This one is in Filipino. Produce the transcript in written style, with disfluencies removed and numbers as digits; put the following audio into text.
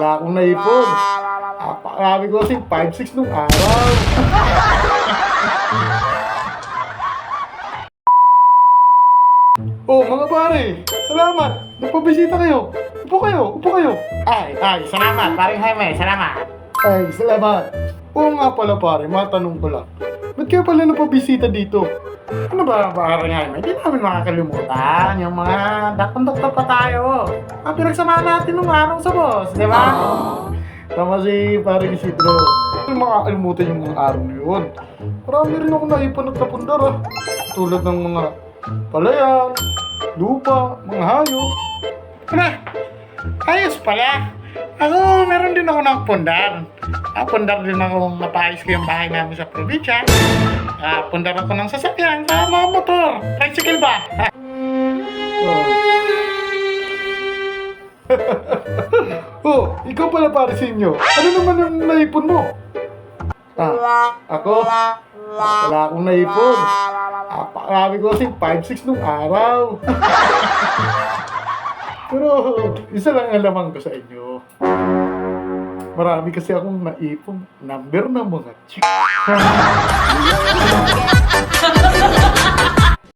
Wala akong naipon. Napakarami ko kasi 5-6 nung araw. Oh, mga pare, salamat. Nagpabisita kayo. Upo kayo, upo kayo. Ay, salamat, paring Jaime, salamat. Ay, salamat. Oo nga pala pare, matanong ko lang. Ba't kayo pala napabisita dito? Ano ba, paring Jaime? Hindi namin makakalimutan yung mga dakong-doktor pa tayo. Ang pinagsamahan natin nung araw sa boss, di ba? Tama si pare Isidro. Hindi makakalimutan yung mga araw na yun. Marami rin ako naipon at napundar ah. Tulad ng mga palayan, lupa, mga hayop. Ayos pala. Ako, meron din ako ng pundar. Pundar din ako, napaayos ko yung bahay namin sa probinsya. Pundar ako ng sasakyan sa mga motor. Tricycle ba? Oh, ikaw pala pare Sinyo. Ano naman yung naipon mo? Ako? Wala akong naipon. Napakarami ko kasi 5-6 nung araw. Pero isa lang ang lamang ko sa inyo. Marami kasi akong naipon number ng mga chick.